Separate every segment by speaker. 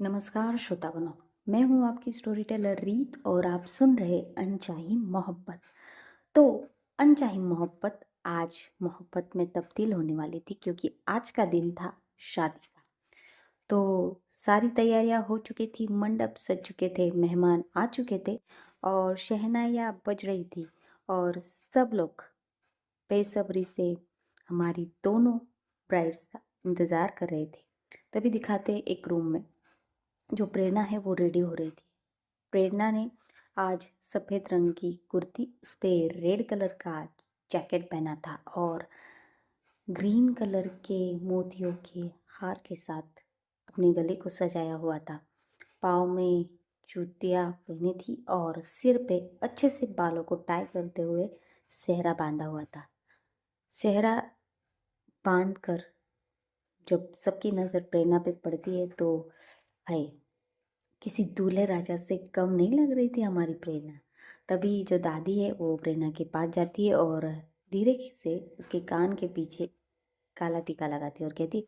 Speaker 1: नमस्कार श्रोतागणों। मैं हूं आपकी स्टोरी टेलर रीत और आप सुन रहे अनचाही मोहब्बत। तो अनचाही मोहब्बत आज मोहब्बत में तब्दील होने वाली थी क्योंकि आज का दिन था शादी का। तो सारी तैयारियां हो चुकी थी, मंडप सज चुके थे, मेहमान आ चुके थे और शहनाइयां बज रही थी और सब लोग बेसब्री से हमारी दोनों ब्राइड्स का इंतजार कर रहे थे। तभी दिखाते एक रूम में जो प्रेरणा है वो रेडी हो रही थी। प्रेरणा ने आज सफ़ेद रंग की कुर्ती, उस पर रेड कलर का जैकेट पहना था और ग्रीन कलर के मोतियों के हार के साथ अपने गले को सजाया हुआ था। पाँव में जूतियाँ पहनी थी और सिर पे अच्छे से बालों को टाई करते हुए सेहरा बांधा हुआ था। सेहरा बांध कर जब सबकी नज़र प्रेरणा पे पड़ती है तो भाई किसी दूल्हे राजा से कम नहीं लग रही थी हमारी प्रेरणा। तभी जो दादी है वो प्रेरणा के पास जाती है और धीरे से उसके कान के पीछे काला टीका लगाती है और कहती,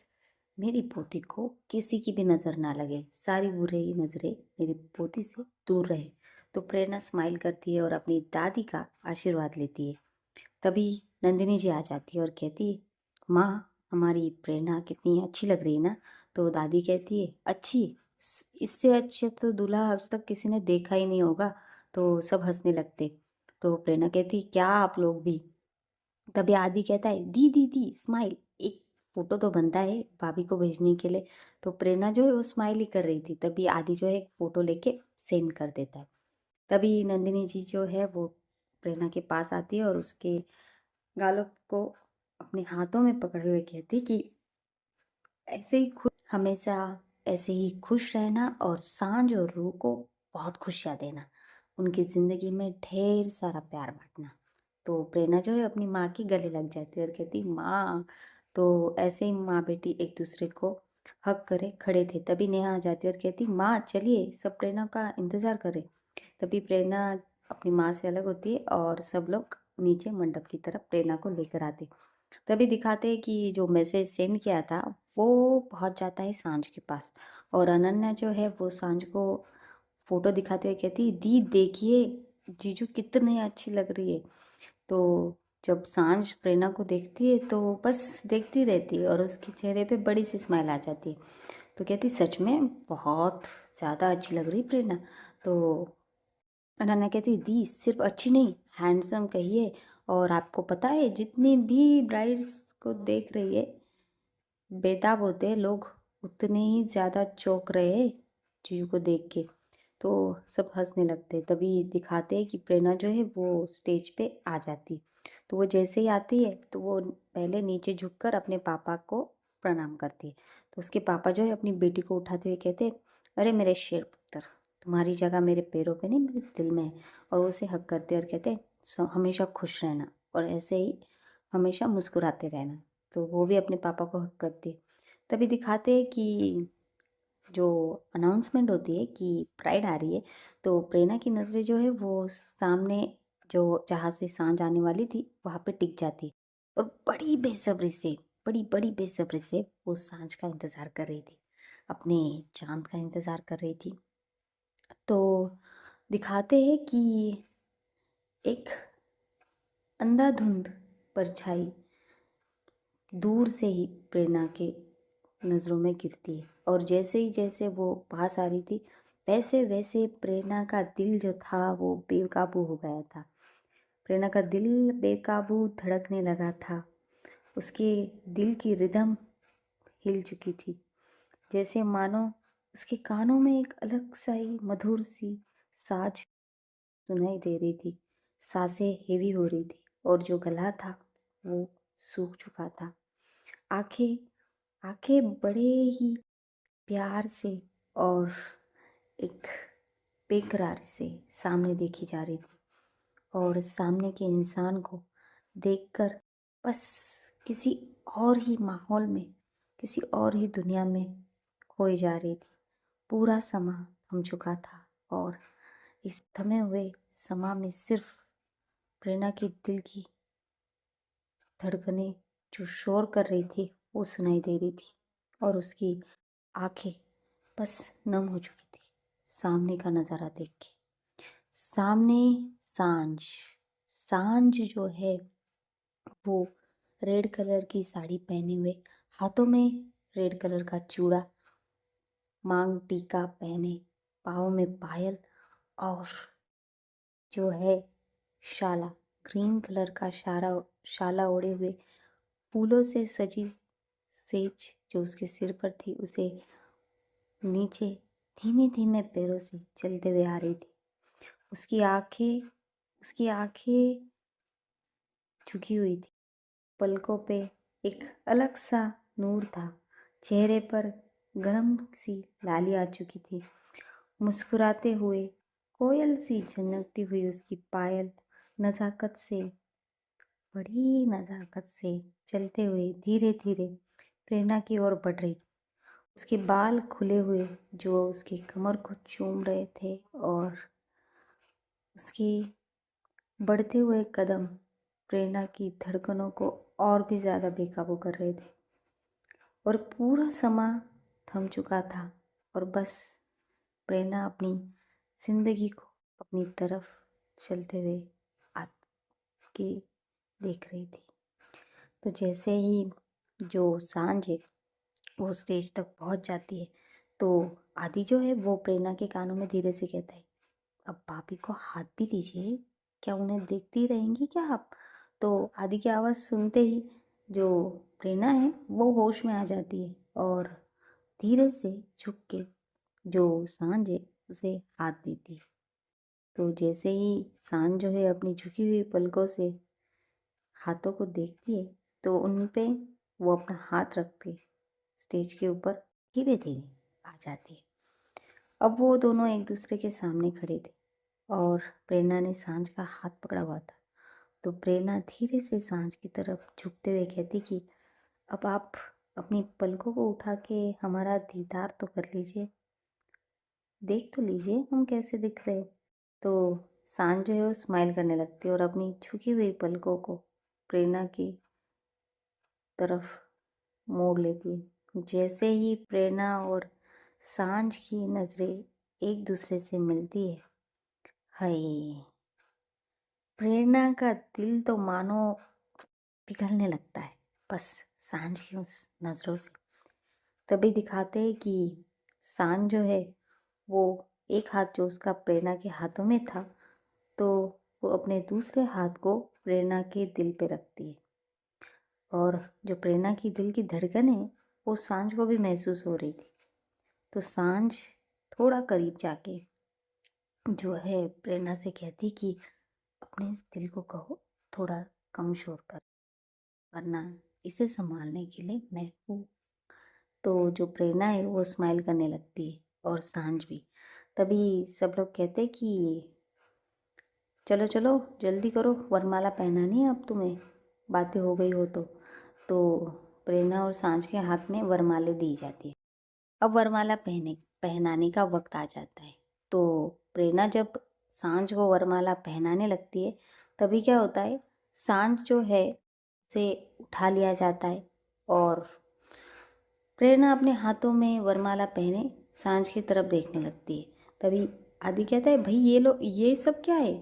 Speaker 1: मेरी पोती को किसी की भी नज़र ना लगे, सारी बुरी नज़रें मेरी पोती से दूर रहे। तो प्रेरणा स्माइल करती है और अपनी दादी का आशीर्वाद लेती है। तभी नंदिनी जी आ जाती है और कहती है, माँ हमारी प्रेरणा कितनी अच्छी लग रही है ना। तो दादी कहती है, अच्छी? इससे अच्छे तो दूल्हा आज तक किसी ने देखा ही नहीं होगा। तो सब हंसने लगते। तो प्रेरणा कहती, क्या आप लोग भी? तभी आदि कहता है, दी दी दी स्माइल, एक फोटो तो बनता है भाभी को भेजने के लिए। तो प्रेरणा जो है वो स्माइल ही कर रही थी। तभी आदि जो है एक फोटो लेके सेंड कर देता है। तभी नंदिनी जी जो है वो प्रेरणा के पास आती है और उसके गालों को अपने हाथों में पकड़े हुए कहती कि ऐसे ही खुश हमेशा ऐसे ही खुश रहना और सांझ और रूह को बहुत खुशियाँ देना, उनकी ज़िंदगी में ढेर सारा प्यार बांटना। तो प्रेरणा जो है अपनी माँ के गले लग जाती है और कहती, माँ। तो ऐसे ही माँ बेटी एक दूसरे को हक करे खड़े थे। तभी नेहा आ जाती है और कहती, माँ चलिए, सब प्रेरणा का इंतज़ार करें। तभी प्रेरणा अपनी माँ से अलग होती है और सब लोग नीचे मंडप की तरफ प्रेरणा को लेकर आते। तभी दिखाते हैं कि जो मैसेज सेंड किया था वो पहुंच जाता है सांझ के पास और अनन्या जो है वो सांझ को फोटो दिखाते हुए कहती, दी देखिए जीजू कितनी अच्छी लग रही है। तो जब सांझ प्रेरणा को देखती है तो बस देखती रहती है और उसके चेहरे पे बड़ी सी स्माइल आ जाती है। तो कहती, सच में बहुत ज़्यादा अच्छी लग रही प्रेरणा। तो अनन्या कहती, दी सिर्फ अच्छी नहीं, हैंडसम कहिए। और आपको पता है जितनी भी ब्राइड्स को देख रही है, बेताब होते हैं लोग, उतने ही ज़्यादा चौंक रहे हैं जीजू को देख के। तो सब हंसने लगते। तभी दिखाते हैं कि प्रेरणा जो है वो स्टेज पे आ जाती। तो वो जैसे ही आती है तो वो पहले नीचे झुककर अपने पापा को प्रणाम करती है। तो उसके पापा जो है अपनी बेटी को उठाते हुए कहते, अरे मेरे शेर पुत्र, तुम्हारी जगह मेरे पैरों पे नहीं मेरे दिल में है। और वो उसे हक करते और कहते, हमेशा खुश रहना और ऐसे ही हमेशा मुस्कुराते रहना। तो वो भी अपने पापा को हक करती है। तभी दिखाते हैं कि जो अनाउंसमेंट होती है कि प्राइड आ रही है, तो प्रेरणा की नज़रें जो है वो सामने जो जहाँ से सांझ आने वाली थी वहाँ पे टिक जाती है और बड़ी बेसब्री से, बड़ी बड़ी बेसब्री से वो सांझ का इंतज़ार कर रही थी, अपने चांद का इंतज़ार कर रही थी। तो दिखाते हैं कि एक अंधाधुंध परछाई दूर से ही प्रेरणा के नज़रों में गिरती है और जैसे वो पास आ रही थी वैसे वैसे प्रेरणा का दिल जो था वो बेकाबू हो गया था। प्रेरणा का दिल बेकाबू धड़कने लगा था। उसके दिल की रिदम हिल चुकी थी, जैसे मानो उसके कानों में एक अलग सा ही मधुर सी साज सुनाई दे रही थी। सांसें हेवी हो रही थी और जो गला था वो सूख चुका था। आंखें आंखें बड़े ही प्यार से और एक बेकरार से सामने देखी जा रही थी और सामने के इंसान को देखकर बस किसी और ही माहौल में, किसी और ही दुनिया में खोई जा रही थी। पूरा समा थम चुका था और इस थमे हुए समा में सिर्फ प्रेरणा के दिल की धड़कनें जो शोर कर रही थी वो सुनाई दे रही थी और उसकी आंखें बस नम हो चुकी थी सामने का नज़ारा देख के। सामने सांझ, सांझ जो है वो रेड कलर की साड़ी पहने हुए, हाथों में रेड कलर का चूड़ा, मांग टीका पहने, पाँव में पायल और जो है शाला, ग्रीन कलर का शाला ओढ़े हुए, फूलों से सजी सेज जो उसके सिर पर थी उसे नीचे धीमे धीमे पैरों से चलते हुए आ रही थी। उसकी आंखें झुकी हुई थी, पलकों पे एक अलग सा नूर था, चेहरे पर गरम सी लाली आ चुकी थी। मुस्कुराते हुए कोयल सी झनकती हुई उसकी पायल नज़ाकत से, बड़ी नज़ाकत से चलते हुए धीरे धीरे प्रेरणा की ओर बढ़ रही थी। उसके बाल खुले हुए जो उसकी कमर को चूम रहे थे और उसकी बढ़ते हुए कदम प्रेरणा की धड़कनों को और भी ज़्यादा बेकाबू कर रहे थे। और पूरा समय थम चुका था और बस प्रेरणा अपनी जिंदगी को अपनी तरफ चलते हुए आगे देख रही थी। तो जैसे ही जो सांझ है वो स्टेज तक पहुंच जाती है तो आदि जो है वो प्रेरणा के कानों में धीरे से कहता है, अब भाभी को हाथ भी दीजिए, क्या उन्हें देखती रहेंगी क्या आप? तो आदि की आवाज़ सुनते ही जो प्रेरणा है वो होश में आ जाती है और धीरे से झुक के जो सांझ है उसे हाथ देती है। तो जैसे ही सांझ जो है अपनी झुकी हुई पलकों से हाथों को देखती है तो उन पे वो अपना हाथ रख के स्टेज के ऊपर धीरे धीरे आ जाती है। अब वो दोनों एक दूसरे के सामने खड़े थे और प्रेरणा ने सांझ का हाथ पकड़ा हुआ था। तो प्रेरणा धीरे से सांझ की तरफ झुकते हुए कहती कि अब आप अपनी पलकों को उठा के हमारा दीदार तो कर लीजिए, देख तो लीजिए हम कैसे दिख रहे। तो सांझ जो है वो स्माइल करने लगती है और अपनी झुकी हुई पलकों को प्रेरणा की तरफ मोड़ लेती है। जैसे ही प्रेरणा और सांझ की नज़रें एक दूसरे से मिलती है, हाय, प्रेरणा का दिल तो मानो पिघलने लगता है बस सांझ की उस नज़रों से। तभी दिखाते हैं कि सांझ जो है वो एक हाथ जो उसका प्रेरणा के हाथों में था तो वो अपने दूसरे हाथ को प्रेरणा के दिल पे रखती है और जो प्रेरणा की दिल की धड़कन है वो सांझ को भी महसूस हो रही थी। तो सांझ थोड़ा करीब जाके जो है प्रेरणा से कहती कि अपने इस दिल को कहो थोड़ा कम शोर कर, वरना इसे संभालने के लिए मैं हूँ। तो जो प्रेरणा है वो स्माइल करने लगती है और सांझ भी। तभी सब लोग कहते कि चलो चलो जल्दी करो, वरमाला पहनानी है अब तुम्हें, बातें हो गई हो तो प्रेरणा और सांझ के हाथ में वरमाले दी जाती है। अब वरमाला पहनाने का वक्त आ जाता है। तो प्रेरणा जब सांझ को वरमाला पहनाने लगती है तभी क्या होता है, सांझ जो है उसे उठा लिया जाता है और प्रेरणा अपने हाथों में वरमाला पहने सांझ की तरफ देखने लगती है। तभी आदि कहता है, भाई ये सब क्या है,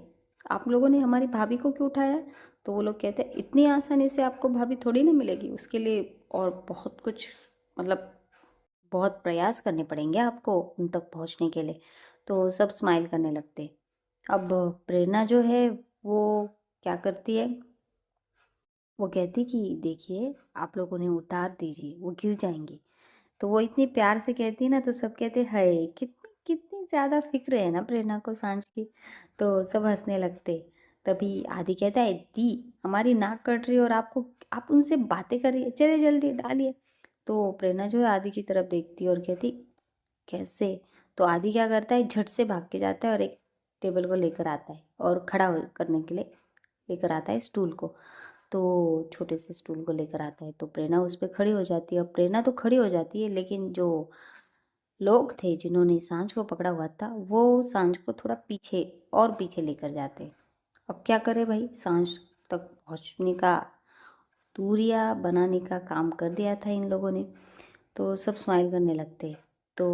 Speaker 1: आप लोगों ने हमारी भाभी को क्यों उठाया? तो वो लोग कहते हैं इतनी आसानी से आपको भाभी थोड़ी ना मिलेगी, उसके लिए और बहुत कुछ, मतलब बहुत प्रयास करने पड़ेंगे आपको उन तक पहुंचने के लिए। तो सब स्माइल करने लगते। अब प्रेरणा जो है वो क्या करती है, वो कहती कि देखिए आप लोग उन्हें उतार दीजिए, वो गिर जाएंगी। तो वो इतनी प्यार से कहती है ना तो सब कहते हैं हाय, कितनी कितनी ज़्यादा फिक्र है ना प्रेरणा को सांझ की। तो सब हंसने लगते। तभी आदि कहता है, दी हमारी नाक कट रही है और आप उनसे बातें कर रही है, चले जल्दी डालिए। तो प्रेरणा जो है आदि की तरफ देखती है और कहती कैसे? तो आदि क्या करता है, झट से भाग के जाता है और एक टेबल को लेकर आता है और करने के लिए लेकर आता है स्टूल को। तो छोटे से स्टूल को लेकर आता है तो प्रेरणा उस पर खड़ी हो जाती है। अब प्रेरणा तो खड़ी हो जाती है लेकिन जो लोग थे जिन्होंने सांझ को पकड़ा हुआ था वो सांझ को थोड़ा पीछे और पीछे लेकर जाते हैं। अब क्या करे भाई, सांझ तक पहुंचने का, दूरियां बनाने का काम कर दिया था इन लोगों ने। तो सब स्माइल करने लगते। तो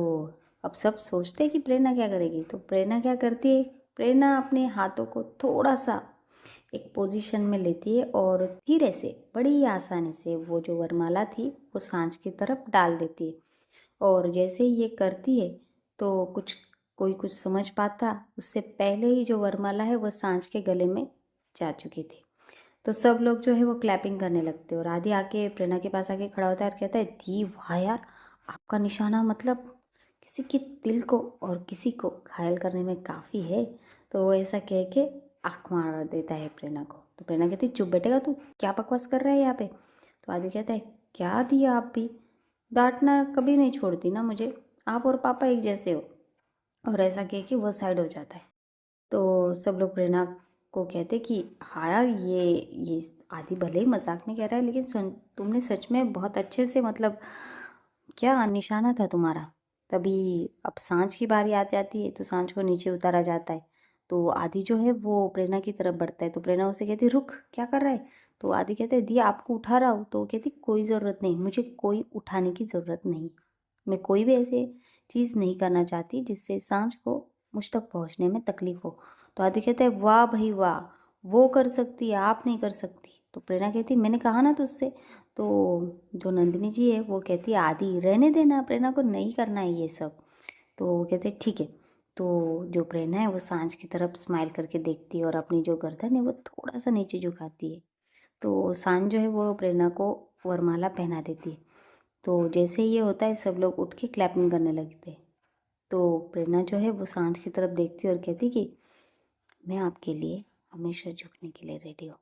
Speaker 1: अब सब सोचते हैं कि प्रेरणा क्या करेगी, तो प्रेरणा क्या करती है, प्रेरणा अपने हाथों को थोड़ा सा एक पोजीशन में लेती है और धीरे से बड़ी आसानी से वो जो वरमाला थी वो सांझ की तरफ डाल देती है। और जैसे ही ये करती है तो कोई कुछ समझ पाता उससे पहले ही जो वरमाला है वो सांझ के गले में जा चुकी थी। तो सब लोग जो है वो क्लैपिंग करने लगते और आदि आके प्रेरणा के पास आके खड़ा होता है और कहता है, दी वाह यार, आपका निशाना मतलब किसी के दिल को और किसी को घायल करने में काफ़ी है। तो वो ऐसा कह के आँख मार देता है प्रेरणा को। तो प्रेरणा कहती है, चुप बैठेगा तू, क्या बकवास कर रहा है यहाँ पे। तो आदि कहता है, क्या दिया आप भी, डांटना कभी नहीं छोड़ती ना मुझे, आप और पापा एक जैसे हो। और ऐसा कह के वो साइड हो जाता है। तो सब लोग प्रेरणा को कहते कि हाँ यार, ये आदि भले ही मजाक में कह रहा है लेकिन सुन, तुमने सच में बहुत अच्छे से मतलब क्या निशाना था तुम्हारा। तभी अब सांझ की बारी आ जाती है तो सांझ को नीचे उतारा जाता है। तो आदि जो है वो प्रेरणा की तरफ बढ़ता है तो प्रेरणा उसे कहती है, रुक, क्या कर रहा है। तो आदि कहते हैं, दिया आपको उठा रहा हूँ। तो वो कहती, कोई ज़रूरत नहीं, मुझे कोई उठाने की ज़रूरत नहीं, मैं कोई भी ऐसे चीज़ नहीं करना चाहती जिससे सांझ को मुझ तक पहुँचने में तकलीफ हो। तो आदि कहता है, वाह भाई वाह, वो कर सकती है, आप नहीं कर सकती। तो प्रेरणा कहती, मैंने कहा ना तुझसे। तो जो नंदिनी जी है वो कहती है, आदि रहने देना, प्रेरणा को नहीं करना है ये सब। तो वो कहते हैं, ठीक है। तो जो प्रेरणा है वो सांझ की तरफ स्माइल करके देखती है और अपनी जो गर्दन है वो थोड़ा सा नीचे झुकाती है। तो सांझ जो है वो प्रेरणा को वरमाला पहना देती है। तो जैसे ही ये होता है सब लोग उठ के क्लैपिंग करने लगते हैं। तो प्रेरणा जो है वो सांझ की तरफ देखती है और कहती कि मैं आपके लिए हमेशा झुकने के लिए रेडी हूँ,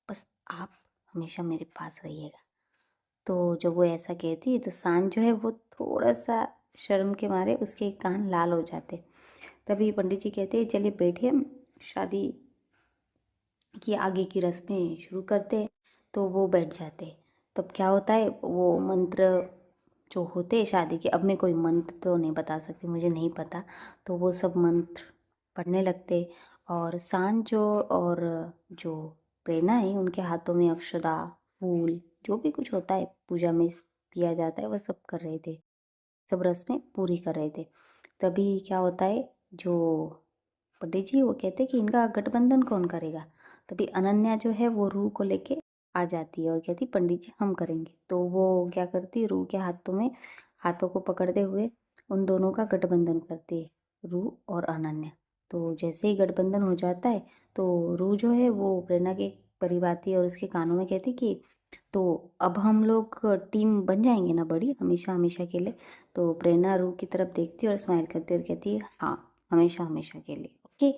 Speaker 1: बस आप हमेशा मेरे पास रहिएगा। तो जब वो ऐसा कहती है तो सांझ जो है वो थोड़ा सा शर्म के मारे उसके कान लाल हो जाते। तभी पंडित जी कहते हैं, चलिए बैठिए, हम शादी की आगे की रस्में शुरू करते हैं। तो वो बैठ जाते। तब क्या होता है, वो मंत्र जो होते हैं शादी के, अब मैं कोई मंत्र तो नहीं बता सकती, मुझे नहीं पता। तो वो सब मंत्र पढ़ने लगते और सांझ जो और जो प्रेरणा है उनके हाथों में अक्षदा, फूल, जो भी कुछ होता है पूजा में दिया जाता है वह सब कर रहे थे, सब रस्में पूरी कर रहे थे। तभी क्या होता है, जो पंडित जी वो कहते कि इनका गठबंधन कौन करेगा। तभी अनन्या जो है वो रूह को लेके आ जाती है और कहती, पंडित जी हम करेंगे। तो वो क्या करती है, रूह के हाथों को पकड़ते हुए उन दोनों का गठबंधन करती है, रूह और अनन्या। तो जैसे ही गठबंधन हो जाता है तो रूह जो है वो प्रेरणा के करीब आती है और उसके कानों में कहती कि तो अब हम लोग टीम बन जाएंगे ना बड़ी, हमेशा हमेशा के लिए। तो प्रेरणा रूह की तरफ देखती है और स्माइल करती है और कहती है, हाँ हमेशा हमेशा के लिए, ओके।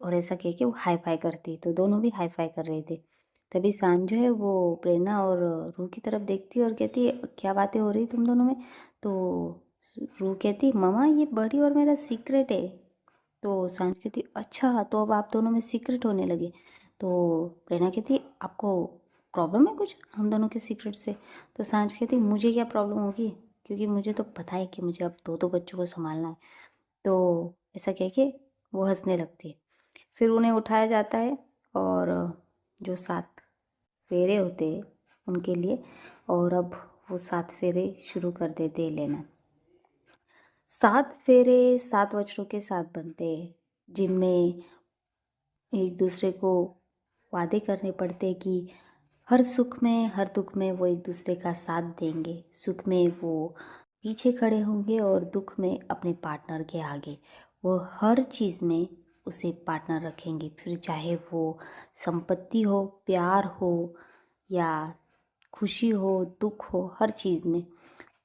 Speaker 1: और ऐसा कह के वो हाई फाई करती, तो दोनों भी हाई फाई कर रहे थे। तभी सांझ जो है वो प्रेरणा और रूह की तरफ देखती है और कहती है, क्या बातें हो रही तुम दोनों में। तो रूह कहती, ममा ये बड़ी और मेरा सीक्रेट है। तो सांझ कहती, अच्छा तो अब आप दोनों में सीक्रेट होने लगे। तो प्रेरणा कहती, आपको प्रॉब्लम है कुछ हम दोनों के सीक्रेट से। तो सांझ कहती, मुझे क्या प्रॉब्लम होगी, क्योंकि मुझे तो पता है कि मुझे अब दो दो बच्चों को संभालना है। तो ऐसा कह के वो हंसने लगती है। फिर उन्हें उठाया जाता है और जो 7 फेरे होते हैं उनके लिए, और अब वो 7 फेरे शुरू कर देते हैं लेना। 7 फेरे 7 वचनों के साथ बनते हैं जिनमें एक दूसरे को वादे करने पड़ते हैं कि हर सुख में हर दुख में वो एक दूसरे का साथ देंगे। सुख में वो पीछे खड़े होंगे और दुख में अपने पार्टनर के आगे। वो हर चीज़ में उसे पार्टनर रखेंगे, फिर चाहे वो संपत्ति हो, प्यार हो या खुशी हो, दुख हो, हर चीज़ में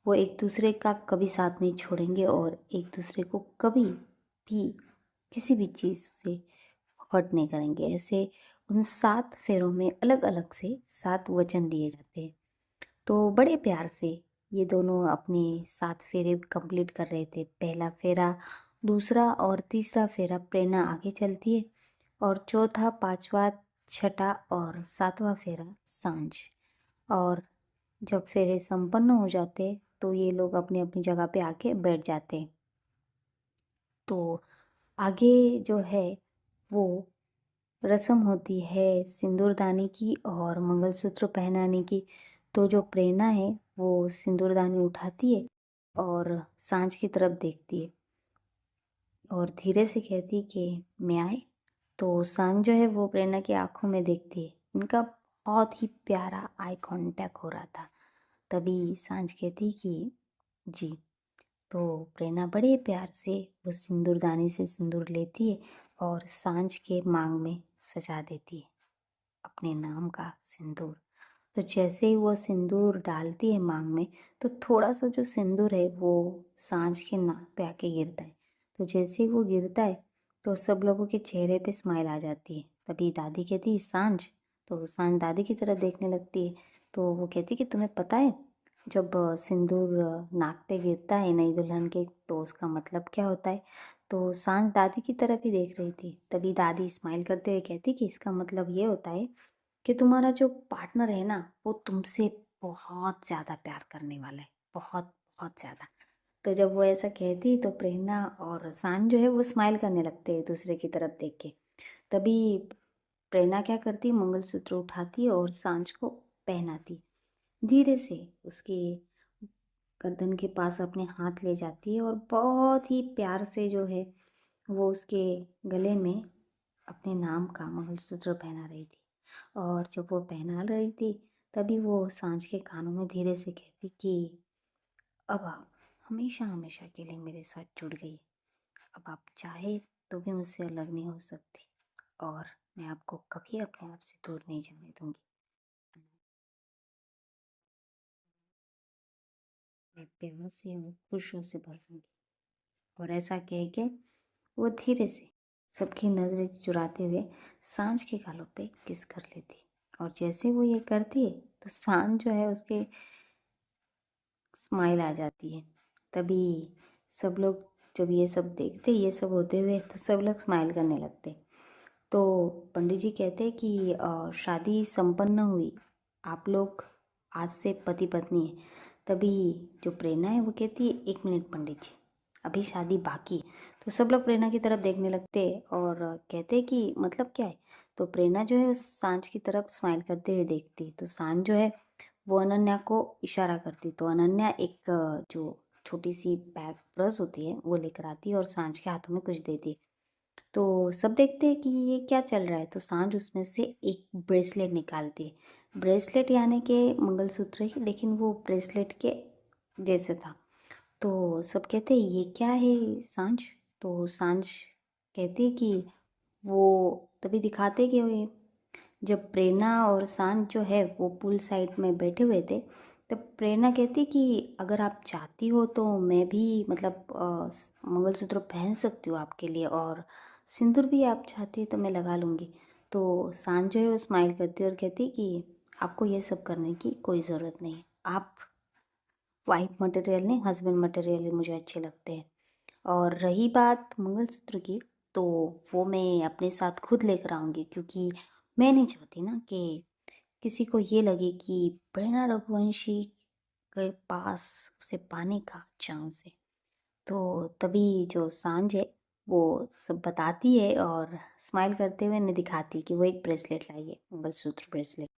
Speaker 1: वो एक दूसरे का कभी साथ नहीं छोड़ेंगे और एक दूसरे को कभी भी किसी भी चीज़ से हर्ट नहीं करेंगे। ऐसे उन 7 फेरों में अलग अलग से 7 वचन दिए जाते हैं। तो बड़े प्यार से ये दोनों अपने 7 फेरे कंप्लीट कर रहे थे। पहला फेरा, दूसरा और तीसरा फेरा प्रेरणा आगे चलती है और चौथा, पांचवा, छठा और सातवां फेरा सांझ। और जब फेरे संपन्न हो जाते तो ये लोग अपनी अपनी जगह पे आके बैठ जाते हैं। तो आगे जो है वो रस्म होती है सिंदूरदानी की और मंगलसूत्र पहनाने की। तो जो प्रेरणा है वो सिंदूरदानी उठाती है और सांझ की तरफ देखती है। और धीरे से कहती कि मैं आए। तो सांझ जो है वो प्रेरणा की आंखों में देखती है। इनका बहुत ही प्यारा आई कांटेक्ट हो रहा था। तभी सांझ कहती कि जी। तो प्रेरणा बड़े प्यार से वो सिंदूरदानी से सिंदूर लेती है और सांझ के मांग में सजा देती है अपने नाम का सिंदूर। तो जैसे ही वो सिंदूर डालती है मांग में, तो थोड़ा सा जो सिंदूर है वो सांझ के नाक पे आके गिरता है। तो जैसे ही वो गिरता है तो सब लोगों के चेहरे पे स्माइल आ जाती है। तभी दादी कहती है सांझ। तो सांझ दादी की तरफ देखने लगती है। तो वो कहती कि तुम्हें पता है, जब सिंदूर नाक पे गिरता है नई दुल्हन के, तो उसका मतलब क्या होता है। तो सांझ दादी की तरफ ही देख रही थी। तभी दादी स्माइल करते हुए कहती कि इसका मतलब ये होता है कि तुम्हारा जो पार्टनर है ना, वो तुमसे बहुत ज़्यादा प्यार करने वाला है, बहुत बहुत ज़्यादा। तो जब वो ऐसा कहती तो प्रेरणा और सांझ जो है वो स्माइल करने लगते हैं दूसरे की तरफ देख के। तभी प्रेरणा क्या करती, मंगलसूत्र उठाती और सांझ को पहनाती। धीरे से उसके गर्दन के पास अपने हाथ ले जाती है और बहुत ही प्यार से जो है वो उसके गले में अपने नाम का मंगलसूत्र पहना रही थी। और जब वो पहना रही थी तभी वो सांझ के कानों में धीरे से कहती कि अब आप हमेशा हमेशा के लिए मेरे साथ जुड़ गई। अब आप चाहे तो भी मुझसे अलग नहीं हो सकती और मैं आपको कभी अपने आप से दूर नहीं जाने दूंगी। मैं प्यार से और खुशियों से भर दूंगी। और ऐसा कह के वो धीरे से सबकी नजरें चुराते हुए सांझ के गालों पे किस कर लेती। और जैसे वो ये करती है तो सांझ जो है उसके स्माइल आ जाती है। तभी सब लोग जब ये सब देखते, ये सब होते हुए, तो सब लोग स्माइल करने लगते। तो पंडित जी कहते हैं कि शादी संपन्न हुई, आप लोग आज से पति पत्नी है। तभी जो प्रेरणा है वो कहती है 1 मिनट पंडित जी, अभी शादी बाकी है। तो सब लोग प्रेरणा की तरफ देखने लगते हैं और कहते हैं कि मतलब क्या है। तो प्रेरणा जो है उस सांझ की तरफ स्माइल करते हुए देखती है। तो सांझ जो है वो अनन्या को इशारा करती। तो अनन्या एक जो छोटी सी बैग ब्रश होती है वो लेकर आती है और सांझ के हाथों में कुछ देती है। तो सब देखते हैं कि ये क्या चल रहा है। तो सांझ उसमें से एक ब्रेसलेट निकालती है। ब्रेसलेट यानी कि मंगलसूत्र ही, लेकिन वो ब्रेसलेट के जैसे था। तो सब कहते हैं ये क्या है सांझ। तो सांझ कहती है कि वो तभी दिखाते कि जब प्रेरणा और सांझ जो है वो पूल साइड में बैठे हुए थे, तब प्रेरणा कहती कि अगर आप चाहती हो तो मैं भी मतलब मंगलसूत्र पहन सकती हूँ आपके लिए, और सिंदूर भी आप चाहती है तो मैं लगा लूँगी। तो सांझ जो है वो स्माइल करती है और कहती कि आपको ये सब करने की कोई ज़रूरत नहीं है। आप वाइफ मटेरियल नहीं, हस्बैंड मटेरियल ही मुझे अच्छे लगते हैं। और रही बात मंगलसूत्र की, तो वो मैं अपने साथ खुद लेकर आऊँगी, क्योंकि मैं नहीं चाहती ना कि किसी को ये लगे कि प्रेरणा रघुवंशी के पास उसे पाने का चांस है। तो तभी जो सांझ है वो सब बताती है और स्माइल करते हुए उन्हें दिखाती है कि वो एक ब्रेसलेट लाई है, मंगलसूत्र ब्रेसलेट।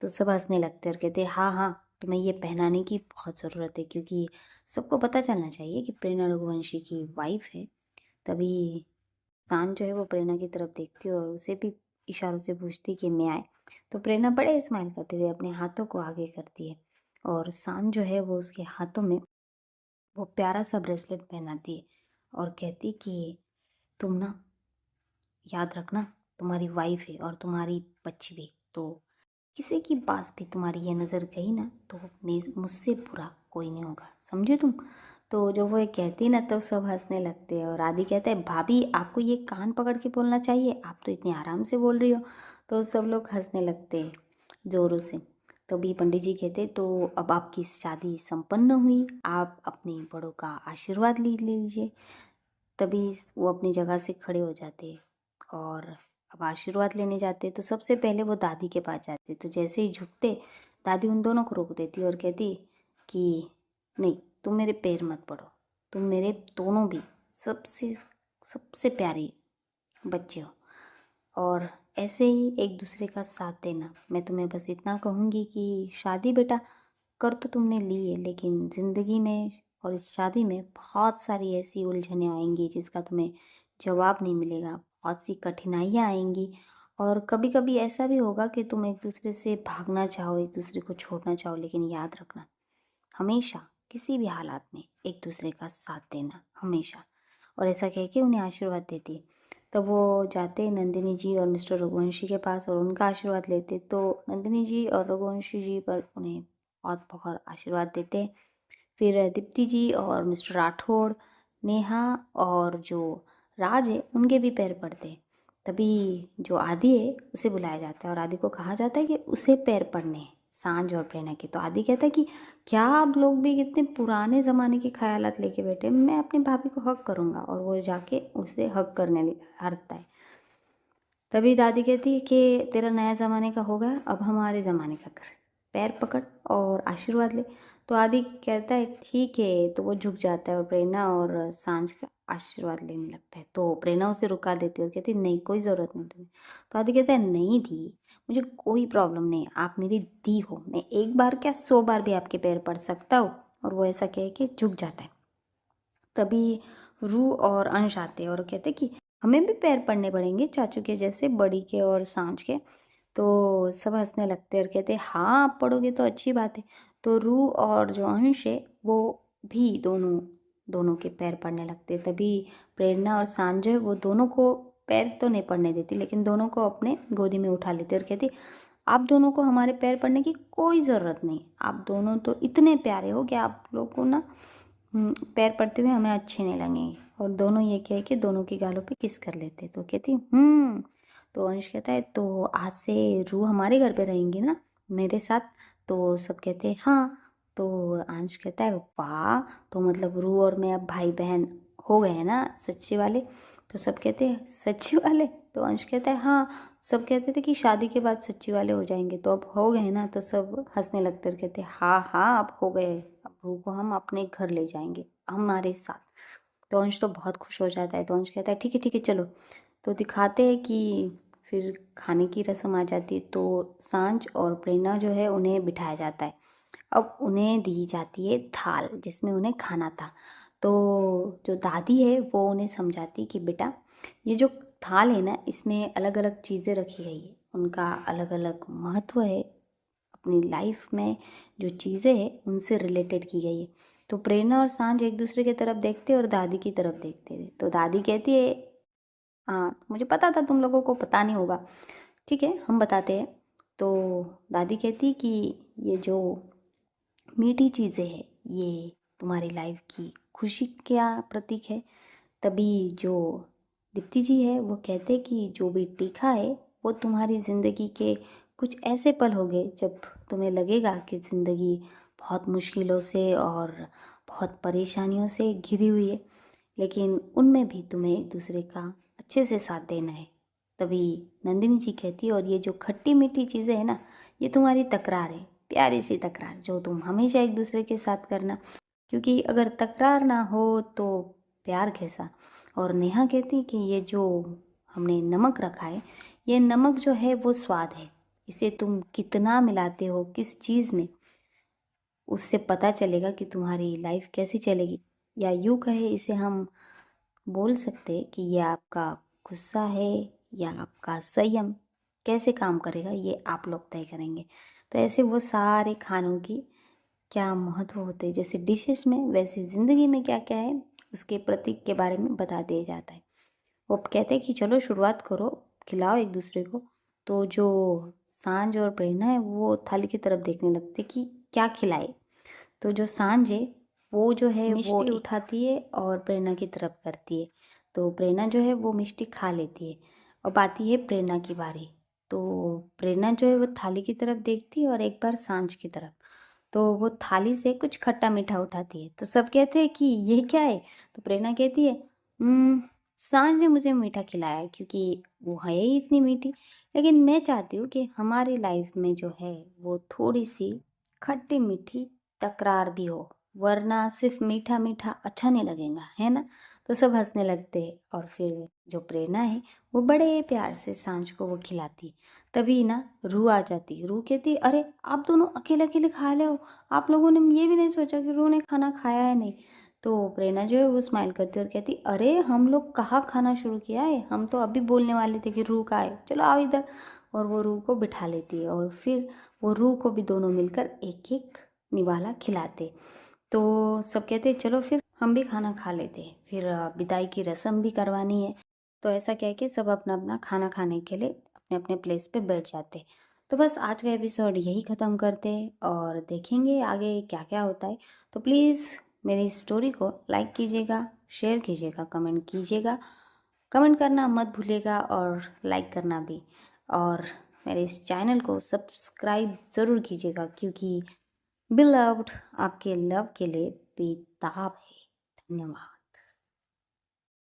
Speaker 1: तो सब हंसने लगते हैं और कहते हैं हाँ हाँ, तुम्हें ये पहनाने की बहुत ज़रूरत है, क्योंकि सबको पता चलना चाहिए कि प्रेरणा रघुवंशी की वाइफ है। तभी सांझ जो है वो प्रेरणा की तरफ देखती है और उसे भी इशारों से पूछती कि मैं आए। तो प्रेरणा बड़े स्माइल करते हुए अपने हाथों को आगे करती है और सांझ जो है वो उसके हाथों में वो प्यारा सा ब्रेसलेट पहनाती है और कहती कि तुम ना याद रखना, तुम्हारी वाइफ है और तुम्हारी बच्ची भी, तो किसी की पास भी तुम्हारी ये नज़र गई ना तो मुझसे बुरा कोई नहीं होगा, समझे तुम। तो जब वो ये कहती ना तो सब हंसने लगते हैं और आदि कहते हैं भाभी आपको ये कान पकड़ के बोलना चाहिए, आप तो इतने आराम से बोल रही हो। तो सब लोग हंसने लगते हैं ज़ोरों से। तभी पंडित जी कहते तो अब आपकी शादी संपन्न हुई, आप अपने बड़ों का आशीर्वाद ले लीजिए। तभी वो अपनी जगह से खड़े हो जाते हैं और अब आशीर्वाद लेने जाते तो सबसे पहले वो दादी के पास जाते। तो जैसे ही झुकते, दादी उन दोनों को रोक देती और कहती कि नहीं, तुम मेरे पैर मत पड़ो, तुम मेरे दोनों भी सबसे सबसे प्यारे बच्चे हो, और ऐसे ही एक दूसरे का साथ देना। मैं तुम्हें बस इतना कहूँगी कि शादी बेटा कर तो तुमने ली है, लेकिन ज़िंदगी में और इस शादी में बहुत सारी ऐसी उलझनें आएंगी जिसका तुम्हें जवाब नहीं मिलेगा, बहुत सी कठिनाइयाँ आएंगी और कभी कभी ऐसा भी होगा कि तुम एक दूसरे से भागना चाहो, एक दूसरे को छोड़ना चाहो, लेकिन याद रखना हमेशा किसी भी हालात में एक दूसरे का साथ देना हमेशा। और ऐसा कह के उन्हें आशीर्वाद देती। तब वो जाते नंदिनी जी और मिस्टर रघुवंशी के पास और उनका आशीर्वाद लेते, तो नंदिनी जी और रघुवंशी जी पर उन्हें बहुत बहुत आशीर्वाद देते। फिर दीप्ति जी और मिस्टर राठौड़, नेहा और जो राज है उनके भी पैर पड़ते। तभी जो आदि है उसे बुलाया जाता है और आदि को कहा जाता है कि उसे पैर पड़ने हैं सांझ और प्रेरणा के। तो आदि कहता है कि क्या आप लोग भी कितने पुराने ज़माने के ख्यालात लेके बैठे, मैं अपनी भाभी को हक करूँगा। और वो जाके उसे हक करने हरता है। तभी दादी कहती है कि तेरा नया ज़माने का होगा, अब हमारे ज़माने का कर, पैर पकड़ और आशीर्वाद ले। तो आदि कहता है ठीक है, तो वो झुक जाता है और प्रेरणा और सांझ का आशीर्वाद लेने लगता है। तो प्रेरणा उसे रुका देती है और कहती है नहीं, कोई ज़रूरत नहीं तुम्हें। तो आदि कहता है नहीं दी, मुझे कोई प्रॉब्लम नहीं, आप मेरी दी हो, मैं एक बार क्या 100 बार भी आपके पैर पड़ सकता हूँ। और वो ऐसा कह के झुक जाता है। तभी रू और अंश आते हैं और कहते कि हमें भी पैर पड़ने पड़ेंगे चाचू के जैसे, बड़ी के और सांझ के। तो सब हंसने लगते हैं और कहते हैं हाँ आप पढ़ोगे तो अच्छी बात है। तो रू और जो अंश है वो भी दोनों दोनों के पैर पड़ने लगते हैं। तभी प्रेरणा और सांझ जो है वो दोनों को पैर तो नहीं पड़ने देती, लेकिन दोनों को अपने गोदी में उठा लेती और कहती आप दोनों को हमारे पैर पड़ने की कोई ज़रूरत नहीं, आप दोनों तो इतने प्यारे हो कि आप लोग को ना पैर पड़ते हुए हमें अच्छे नहीं लगेंगे। और दोनों ये कह के दोनों की गालों पे किस कर लेते। तो कहती तो अंश कहता है तो आज से रू हमारे घर पे रहेंगी ना मेरे साथ। तो सब कहते हैं हाँ। तो अंश कहता है वाह, तो मतलब रू और मैं अब भाई बहन हो गए हैं ना सच्चे वाले। तो सब कहते हैं सच्चे वाले। तो अंश कहता है हाँ। सब कहते थे कि शादी के बाद सच्ची वाले हो जाएंगे, तो अब हो गए ना। तो सब हंसने लगते और कहते हाँ हाँ अब हो गए, अब रू को हम अपने घर ले जाएंगे हमारे साथ। तो अंश तो बहुत खुश हो जाता है। तो अंश कहता है ठीक है चलो। तो दिखाते हैं कि फिर खाने की रस्म आ जाती है। तो सांझ और प्रेरणा जो है उन्हें बिठाया जाता है। अब उन्हें दी जाती है थाल जिसमें उन्हें खाना था। तो जो दादी है वो उन्हें समझाती कि बेटा ये जो थाल है ना इसमें अलग अलग चीज़ें रखी गई है, उनका अलग अलग महत्व है, अपनी लाइफ में जो चीज़ें हैं उनसे रिलेटेड की गई है। तो प्रेरणा और सांझ एक दूसरे की तरफ देखते और दादी की तरफ देखते थे। तो दादी कहती है हाँ मुझे पता था तुम लोगों को पता नहीं होगा, ठीक है हम बताते हैं। तो दादी कहती कि ये जो मीठी चीज़ें हैं ये तुम्हारी लाइफ की खुशी का प्रतीक है। तभी जो दीप्ति जी है वो कहते कि जो भी तीखा है वो तुम्हारी ज़िंदगी के कुछ ऐसे पल होंगे जब तुम्हें लगेगा कि ज़िंदगी बहुत मुश्किलों से और बहुत परेशानियों से घिरी हुई है, लेकिन उनमें भी तुम्हें एक दूसरे का अच्छे से साथ देना है। तभी नंदिनी जी कहती है और ये जो खट्टी मीठी चीज़ें हैं ना ये तुम्हारी तकरार है, प्यारी सी तकरार जो तुम हमेशा एक दूसरे के साथ करना, क्योंकि अगर तकरार ना हो तो प्यार कैसा। और नेहा कहती कि ये जो हमने नमक रखा है ये नमक जो है वो स्वाद है, इसे तुम कितना मिलाते हो किस चीज़ में उससे पता चलेगा कि तुम्हारी लाइफ कैसी चलेगी। या यूँ कहे इसे हम बोल सकते हैं कि ये आपका गुस्सा है या आपका संयम कैसे काम करेगा ये आप लोग तय करेंगे। तो ऐसे वो सारे खानों की क्या महत्व होते हैं, जैसे डिशेस में वैसे ज़िंदगी में क्या क्या है उसके प्रतीक के बारे में बता दिया जाता है। वो कहते हैं कि चलो शुरुआत करो, खिलाओ एक दूसरे को। तो जो सांझ और प्रेरणा है वो थाली की तरफ देखने लगते कि क्या खिलाए। तो जो सांझ है वो जो है वो मिष्टी उठाती है और प्रेरणा की तरफ करती है। तो प्रेरणा जो है वो मिष्टी खा लेती है। अब आती है प्रेरणा की बारी। तो प्रेरणा जो है वो थाली की तरफ देखती है और एक बार सांझ की तरफ। तो वो थाली से कुछ खट्टा मीठा उठाती है। तो सब कहते हैं कि ये क्या है। तो प्रेरणा कहती है सांझ ने मुझे मीठा खिलाया है क्योंकि वो है ही इतनी मीठी, लेकिन मैं चाहती हूँ कि हमारी लाइफ में जो है वो थोड़ी सी खट्टी मीठी तकरार भी हो, वरना सिर्फ मीठा मीठा अच्छा नहीं लगेगा, है ना। तो सब हंसने लगते हैं और फिर जो प्रेरणा है वो बड़े प्यार से सांझ को वो खिलाती। तभी ना रू आ जाती। रू कहती, अरे आप दोनों अकेले अकेले खा रहे हो, आप लोगों ने ये भी नहीं सोचा कि रू ने खाना खाया है नहीं। तो प्रेरणा जो है वो स्माइल करती और कहती, अरे हम लोग कहाँ खाना शुरू किया है, हम तो अभी बोलने वाले थे कि रू का है, चलो आओ इधर। और वो रू को बिठा लेती है और फिर वो रू को भी दोनों मिलकर एक एक निवाला खिलाते। तो सब कहते चलो फिर हम भी खाना खा लेते हैं, फिर विदाई की रस्म भी करवानी है। तो ऐसा कह के सब अपना अपना खाना खाने के लिए अपने अपने प्लेस पे बैठ जाते। तो बस आज का एपिसोड यही ख़त्म करते हैं और देखेंगे आगे क्या क्या होता है। तो प्लीज़ मेरी स्टोरी को लाइक कीजिएगा, शेयर कीजिएगा, कमेंट कीजिएगा। कमेंट करना मत भूलिएगा और लाइक करना भी। और मेरे इस चैनल को सब्सक्राइब ज़रूर कीजिएगा क्योंकि बिलव्ड आपके लव के लिए बेताब है। धन्यवाद।